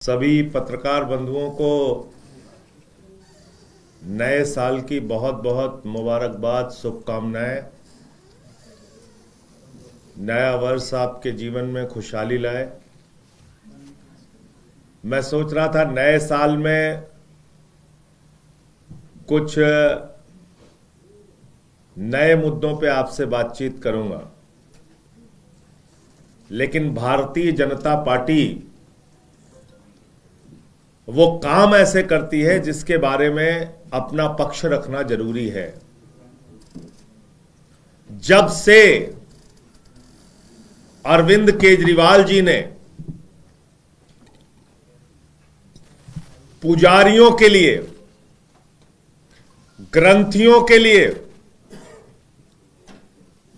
सभी पत्रकार बंधुओं को नए साल की बहुत बहुत मुबारकबाद, शुभकामनाएं। नया वर्ष आपके जीवन में खुशहाली लाए। मैं सोच रहा था नए साल में कुछ नए मुद्दों पे आपसे बातचीत करूंगा, लेकिन भारतीय जनता पार्टी वो काम ऐसे करती है जिसके बारे में अपना पक्ष रखना जरूरी है। जब से अरविंद केजरीवाल जी ने पुजारियों के लिए, ग्रंथियों के लिए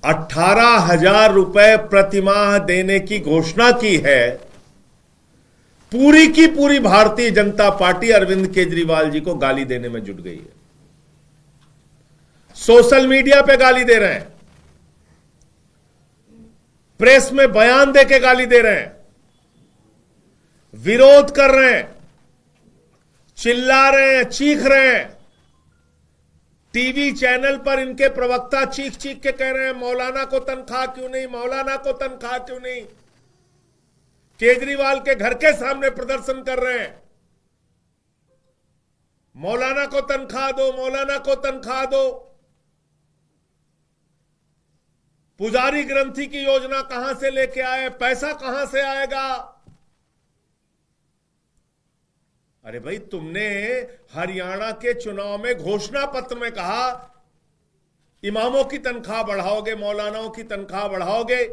18,000 रुपए प्रतिमाह देने की घोषणा की है, पूरी की पूरी भारतीय जनता पार्टी अरविंद केजरीवाल जी को गाली देने में जुट गई है। सोशल मीडिया पे गाली दे रहे हैं, प्रेस में बयान देके गाली दे रहे हैं, विरोध कर रहे हैं, चिल्ला रहे हैं, चीख रहे हैं। टीवी चैनल पर इनके प्रवक्ता चीख चीख के कह रहे हैं मौलाना को तनख्वाह क्यों नहीं, मौलाना को तनख्वाह क्यों नहीं। केजरीवाल के घर के सामने प्रदर्शन कर रहे हैं, मौलाना को तनख्वाह दो, मौलाना को तनख्वाह दो। पुजारी ग्रंथी की योजना कहां से लेके आए, पैसा कहां से आएगा। अरे भाई, तुमने हरियाणा के चुनाव में घोषणा पत्र में कहा इमामों की तनख्वाह बढ़ाओगे, मौलानाओं की तनख्वाह बढ़ाओगे।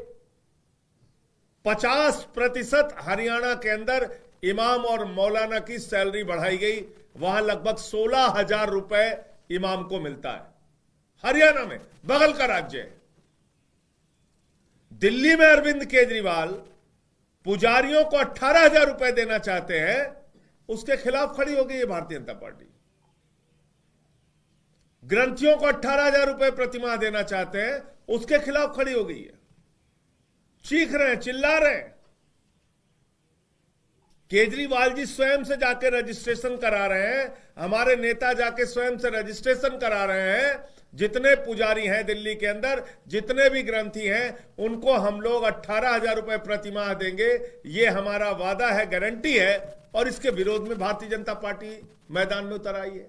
50% हरियाणा के अंदर इमाम और मौलाना की सैलरी बढ़ाई गई। वहां लगभग 16,000 रुपए इमाम को मिलता है, हरियाणा में, बगल का राज्य है। दिल्ली में अरविंद केजरीवाल पुजारियों को 18,000 रुपए देना चाहते हैं, उसके खिलाफ खड़ी हो गई है भारतीय जनता पार्टी। ग्रंथियों को 18,000 रुपए प्रतिमाह देना चाहते हैं, उसके खिलाफ खड़ी हो गई है। चीख रहे हैं, चिल्ला रहे हैं। केजरीवाल जी स्वयं से जाके रजिस्ट्रेशन करा रहे हैं, हमारे नेता जाके स्वयं से रजिस्ट्रेशन करा रहे हैं। जितने पुजारी हैं दिल्ली के अंदर, जितने भी ग्रंथी हैं, उनको हम लोग 18,000 रुपए प्रतिमाह देंगे, ये हमारा वादा है, गारंटी है। और इसके विरोध में भारतीय जनता पार्टी मैदान में उतर आई है।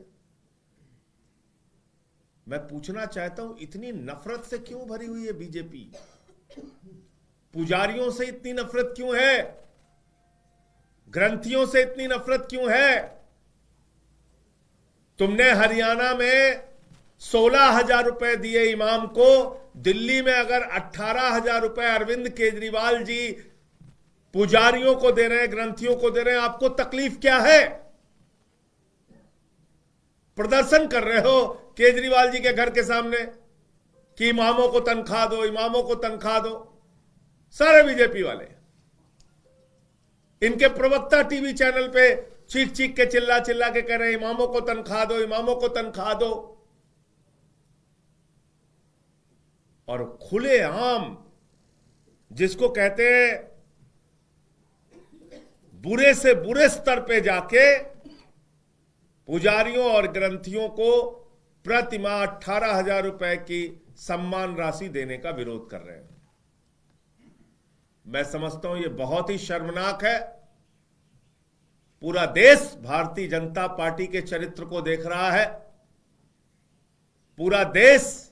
मैं पूछना चाहता हूं, इतनी नफरत से क्यों भरी हुई है बीजेपी? पुजारियों से इतनी नफरत क्यों है? ग्रंथियों से इतनी नफरत क्यों है? तुमने हरियाणा में 16,000 रुपए दिए इमाम को, दिल्ली में अगर 18,000 रुपए अरविंद केजरीवाल जी पुजारियों को दे रहे हैं, ग्रंथियों को दे रहे हैं, आपको तकलीफ क्या है? प्रदर्शन कर रहे हो केजरीवाल जी के घर के सामने कि इमामों को तनख्वाह दो, इमामों को तनख्वाह दो। सारे बीजेपी वाले, इनके प्रवक्ता टीवी चैनल पे चीख चीख के, चिल्ला चिल्ला के कह रहे हैं इमामों को तनख्वाह दो, इमामों को तनख्वाह दो। और खुलेआम जिसको कहते हैं बुरे से बुरे स्तर पे जाके पुजारियों और ग्रंथियों को प्रतिमाह 18,000 रुपए की सम्मान राशि देने का विरोध कर रहे हैं। मैं समझता हूं यह बहुत ही शर्मनाक है। पूरा देश भारतीय जनता पार्टी के चरित्र को देख रहा है। पूरा देश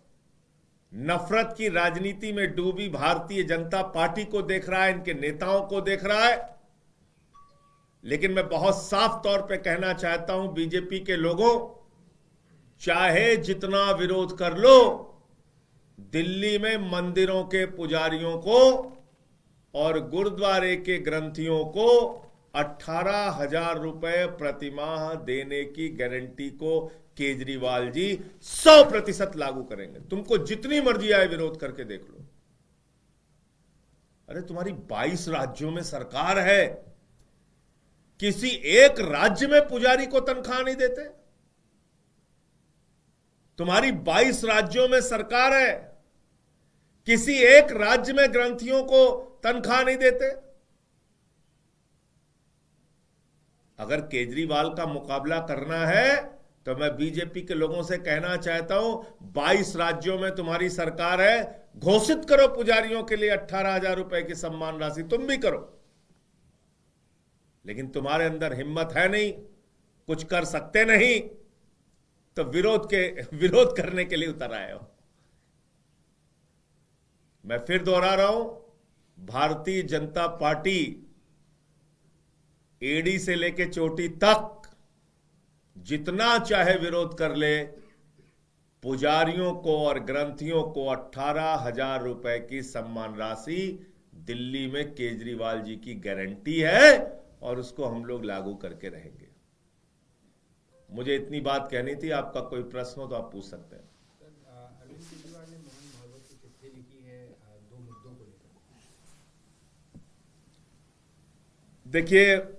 नफरत की राजनीति में डूबी भारतीय जनता पार्टी को देख रहा है, इनके नेताओं को देख रहा है। लेकिन मैं बहुत साफ तौर पे कहना चाहता हूं, बीजेपी के लोगों, चाहे जितना विरोध कर लो, दिल्ली में मंदिरों के पुजारियों को और गुरुद्वारे के ग्रंथियों को 18,000 रुपए प्रतिमाह देने की गारंटी को केजरीवाल जी 100% लागू करेंगे। तुमको जितनी मर्जी आए विरोध करके देख लो। अरे तुम्हारी 22 राज्यों में सरकार है, किसी एक राज्य में पुजारी को तनख्वाह नहीं देते? तुम्हारी 22 राज्यों में सरकार है, किसी एक राज्य में ग्रंथियों को तनख्वाह नहीं देते? अगर केजरीवाल का मुकाबला करना है तो मैं बीजेपी के लोगों से कहना चाहता हूं, 22 राज्यों में तुम्हारी सरकार है, घोषित करो पुजारियों के लिए 18,000 रुपए की सम्मान राशि, तुम भी करो। लेकिन तुम्हारे अंदर हिम्मत है नहीं, कुछ कर सकते नहीं, तो विरोध करने के लिए उतर आए हो। मैं फिर दोहरा रहा हूं, भारतीय जनता पार्टी एड़ी से लेके चोटी तक जितना चाहे विरोध कर ले, पुजारियों को और ग्रंथियों को 18,000 रुपए की सम्मान राशि दिल्ली में केजरीवाल जी की गारंटी है और उसको हम लोग लागू करके रहेंगे। मुझे इतनी बात कहनी थी। आपका कोई प्रश्न हो तो आप पूछ सकते हैं। अरविंद केजरीवाल ने मोहन भागवत को चिट्ठी लिखी है 2 मुद्दों को लेकर। देखिए,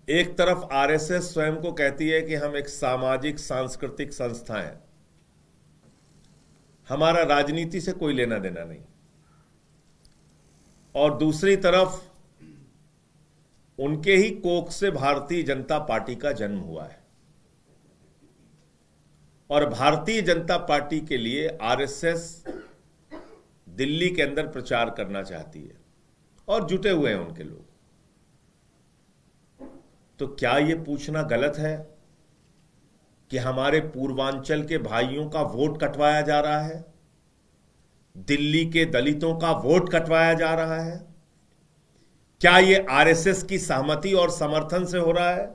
एक तरफ आरएसएस स्वयं को कहती है कि हम एक सामाजिक सांस्कृतिक संस्था हैं, हमारा राजनीति से कोई लेना देना नहीं, और दूसरी तरफ उनके ही कोख से भारतीय जनता पार्टी का जन्म हुआ है और भारतीय जनता पार्टी के लिए आरएसएस दिल्ली के अंदर प्रचार करना चाहती है और जुटे हुए हैं उनके लोग। तो क्या यह पूछना गलत है कि हमारे पूर्वांचल के भाइयों का वोट कटवाया जा रहा है, दिल्ली के दलितों का वोट कटवाया जा रहा है? क्या यह आरएसएस की सहमति और समर्थन से हो रहा है?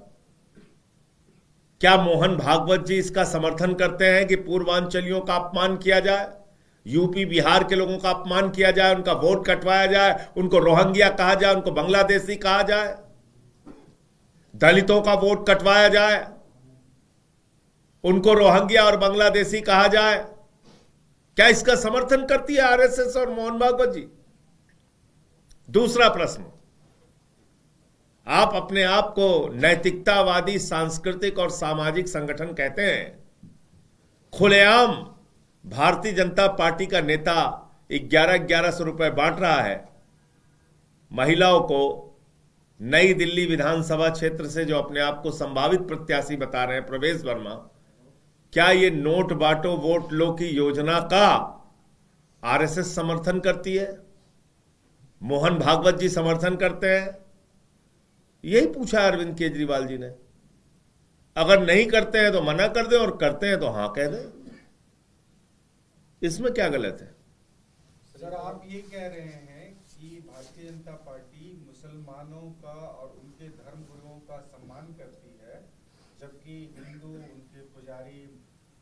क्या मोहन भागवत जी इसका समर्थन करते हैं कि पूर्वांचलियों का अपमान किया जाए, यूपी बिहार के लोगों का अपमान किया जाए, उनका वोट कटवाया जाए, उनको रोहिंग्या कहा जाए, उनको बांग्लादेशी कहा जाए, दलितों का वोट कटवाया जाए, उनको रोहिंग्या और बांग्लादेशी कहा जाए? क्या इसका समर्थन करती है आरएसएस और मोहन भागवत जी? दूसरा प्रश्न, आप अपने आप को नैतिकतावादी सांस्कृतिक और सामाजिक संगठन कहते हैं, खुलेआम भारतीय जनता पार्टी का नेता 1100 रुपए बांट रहा है महिलाओं को। नई दिल्ली विधानसभा क्षेत्र से जो अपने आप को संभावित प्रत्याशी बता रहे हैं प्रवेश वर्मा, क्या ये नोट बांटो वोट लो की योजना का आरएसएस समर्थन करती है, मोहन भागवत जी समर्थन करते हैं? यही पूछा अरविंद केजरीवाल जी ने। अगर नहीं करते हैं तो मना कर दें और करते हैं तो हां कह दें, इसमें क्या गलत है? सर, आप ये कह रहे हैं कि भारतीय जनता पार्टी मुसलमानों का और उनके धर्म गुरुओं का सम्मान करती है, जबकि हिंदू, उनके पुजारी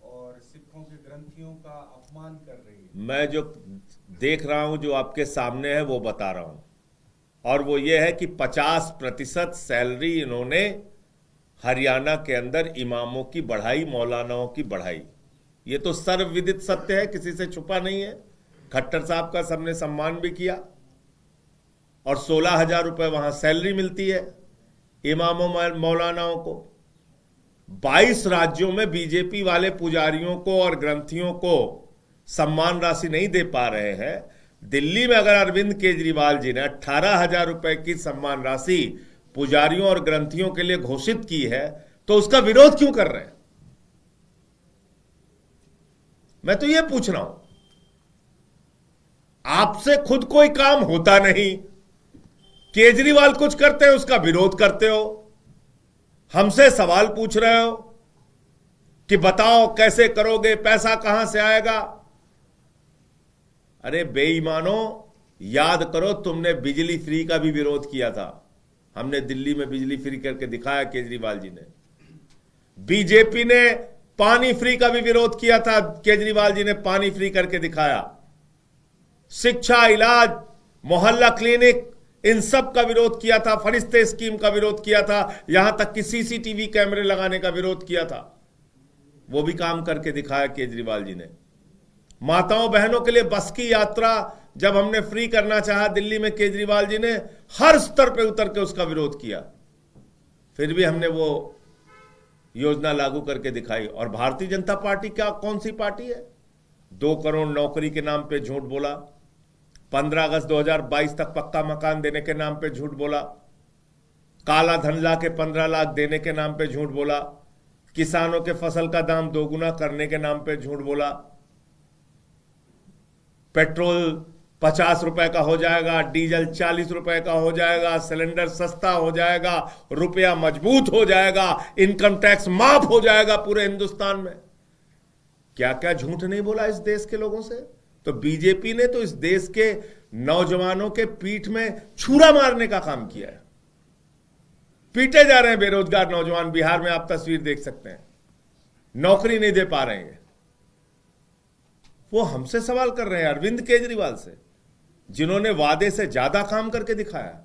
और सिखों के ग्रंथियों का अपमान कर रही है। मैं जो देख रहा हूं, जो आपके सामने है, वो बता रहा हूं, और वो ये है कि 50% सैलरी इन्होंने हरियाणा के अंदर इमामों की बढ़ाई, मौलानाओं की बढ़ाई। ये तो सर्वविदित सत्य है, किसी से छुपा नहीं है। खट्टर साहब का सबने सम्मान भी किया और 16,000 रुपए वहां सैलरी मिलती है इमामों मौलानाओं को। 22 राज्यों में बीजेपी वाले पुजारियों को और ग्रंथियों को सम्मान राशि नहीं दे पा रहे हैं। दिल्ली में अगर अरविंद केजरीवाल जी ने 18,000 रुपए की सम्मान राशि पुजारियों और ग्रंथियों के लिए घोषित की है, तो उसका विरोध क्यों कर रहे हैं? मैं तो यह पूछ रहा हूं, आपसे खुद कोई काम होता नहीं, केजरीवाल कुछ करते हैं उसका विरोध करते हो, हमसे सवाल पूछ रहे हो कि बताओ कैसे करोगे, पैसा कहां से आएगा? अरे बेईमानो, याद करो, तुमने बिजली फ्री का भी विरोध किया था। हमने दिल्ली में बिजली फ्री करके दिखाया, केजरीवाल जी ने। बीजेपी ने पानी फ्री का भी विरोध किया था, केजरीवाल जी ने पानी फ्री करके दिखाया। शिक्षा, इलाज, मोहल्ला क्लिनिक, इन सब का विरोध किया था। फरिश्ते स्कीम का विरोध किया था, यहां तक कि सीसीटीवी कैमरे लगाने का विरोध किया था। वो भी काम करके दिखाया केजरीवाल जी ने। माताओं बहनों के लिए बस की यात्रा जब हमने फ्री करना चाहा दिल्ली में, केजरीवाल जी ने हर स्तर पे उतर के उसका विरोध किया, फिर भी हमने वो योजना लागू करके दिखाई। और भारतीय जनता पार्टी क्या, कौन सी पार्टी है? 2 करोड़ नौकरी के नाम पे झूठ बोला, 15 अगस्त 2022 तक पक्का मकान देने के नाम पे झूठ बोला, काला धन ला के 15 लाख देने के नाम पे झूठ बोला, किसानों के फसल का दाम दोगुना करने के नाम पे झूठ बोला, पेट्रोल 50 रुपए का हो जाएगा, डीजल 40 रुपए का हो जाएगा, सिलेंडर सस्ता हो जाएगा, रुपया मजबूत हो जाएगा, इनकम टैक्स माफ हो जाएगा पूरे हिंदुस्तान में। क्या क्या झूठ नहीं बोला इस देश के लोगों से। तो बीजेपी ने तो इस देश के नौजवानों के पीठ में छुरा मारने का काम किया है। पीटे जा रहे हैं बेरोजगार नौजवान, बिहार में आप तस्वीर देख सकते हैं, नौकरी नहीं दे पा रहे हैं। वो हमसे सवाल कर रहे हैं, अरविंद केजरीवाल से, जिन्होंने वादे से ज्यादा काम करके दिखाया।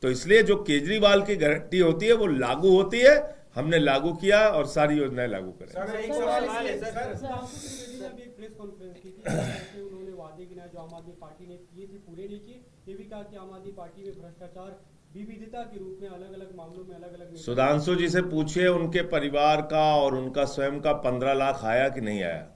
तो इसलिए जो केजरीवाल की गारंटी होती है वो लागू होती है। हमने लागू किया और सारी योजनाएं लागू करें। सर एक सवाल है सर, अभी एक प्रेस कॉन्फ्रेंस की थी जिसमें उन्होंने वादे गिनाए जो आम आदमी पार्टी ने किए थे, पूरे नहीं किए। ये भी कहा कि आम आदमी पार्टी में भ्रष्टाचार विविधता के रूप में अलग अलग मामलों में अलग अलग। सुधांशु जी से पूछिए उनके परिवार का और उनका स्वयं का 15 लाख आया कि नहीं आया,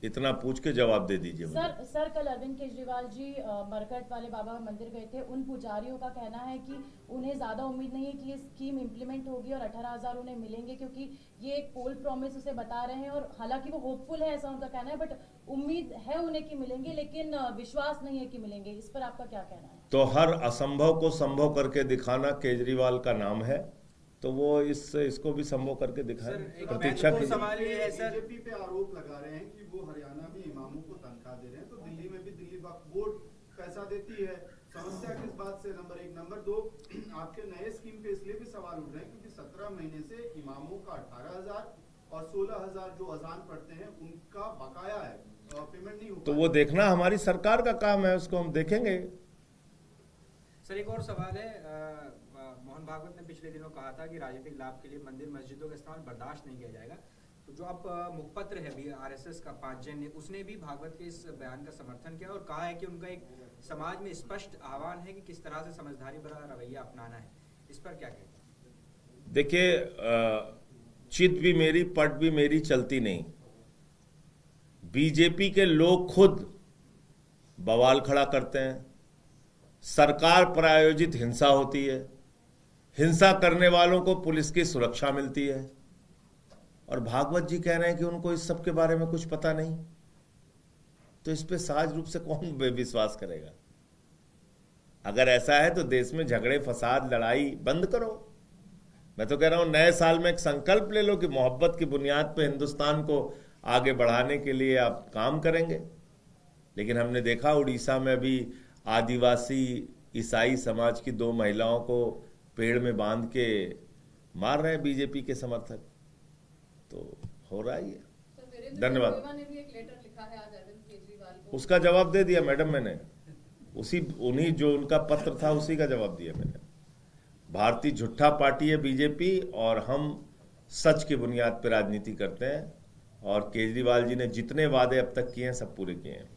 इतना पूछ के जवाब दे दीजिए। सर कल अरविंद केजरीवाल जी मरकट वाले बाबा मंदिर गए थे। उन पुजारियों का कहना है कि उन्हें ज्यादा उम्मीद नहीं है कि ये स्कीम इम्प्लीमेंट होगी और 18,000 उन्हें मिलेंगे, क्योंकि ये एक पोल प्रॉमिस उसे बता रहे हैं। और हालांकि वो होपफुल है, ऐसा उनका कहना है, बट उम्मीद है उन्हें कि मिलेंगे, लेकिन विश्वास नहीं है कि मिलेंगे। इस पर आपका क्या कहना है? तो हर असंभव को संभव करके दिखाना केजरीवाल का नाम है, तो वो इसको भी संभव करके दिखाएं। प्रतीक्षा की सवाल ये है सर, बीजेपी पे आरोप लगा रहे हैं कि वो हरियाणा में इमामों को तनख्वाह दे रहे हैं, तो दिल्ली में भी दिल्ली वक्फ बोर्ड पैसा देती है। समस्या किस बात से? नंबर 1। नंबर 2, आपके नए स्कीम पे इसलिए भी सवाल उठ रहे हैं क्योंकि 17 महीने से इमामों का 18,000 और 16,000 जो अजान पढ़ते हैं उनका बकाया है, पेमेंट नहीं हो। तो वो देखना हमारी सरकार का काम है, उसको हम देखेंगे। सर एक और सवाल है, मोहन भागवत ने पिछले दिनों कहा था कि राजनीतिक लाभ के लिए मंदिर मस्जिदों का इस्तेमाल बर्दाश्त नहीं किया जाएगा। तो जो अब मुखपत्र है भी आरएसएस का 5 जन ने, उसने भी भागवत के इस बयान का समर्थन किया और कहा है कि उनका एक समाज में स्पष्ट आह्वान है कि किस तरह से समझदारी भरा रवैया अपनाना है। इस पर क्या कहते हैं? देखिए, चित भी मेरी पट भी मेरी चलती नहीं। बीजेपी के लोग खुद बवाल खड़ा करते हैं, सरकार प्रायोजित हिंसा होती है, हिंसा करने वालों को पुलिस की सुरक्षा मिलती है, और भागवत जी कह रहे हैं कि उनको इस सब के बारे में कुछ पता नहीं। तो इस पे सहज रूप से कौन विश्वास करेगा? अगर ऐसा है तो देश में झगड़े फसाद लड़ाई बंद करो। मैं तो कह रहा हूं नए साल में एक संकल्प ले लो कि मोहब्बत की बुनियाद पे हिंदुस्तान को आगे बढ़ाने के लिए आप काम करेंगे। लेकिन हमने देखा उड़ीसा में भी आदिवासी ईसाई समाज की 2 महिलाओं को पेड़ में बांध के मार रहे हैं बीजेपी के समर्थक। तो हो रहा ही है। धन्यवाद। ने भी एक लेटर लिखा है आज अरविंद केजरीवाल को। उसका जवाब दे दिया मैडम मैंने, उन्हीं जो उनका पत्र था उसी का जवाब दिया मैंने। भारतीय झूठा पार्टी है बीजेपी, और हम सच की बुनियाद पर राजनीति करते हैं, और केजरीवाल जी ने जितने वादे अब तक किए हैं सब पूरे किए हैं।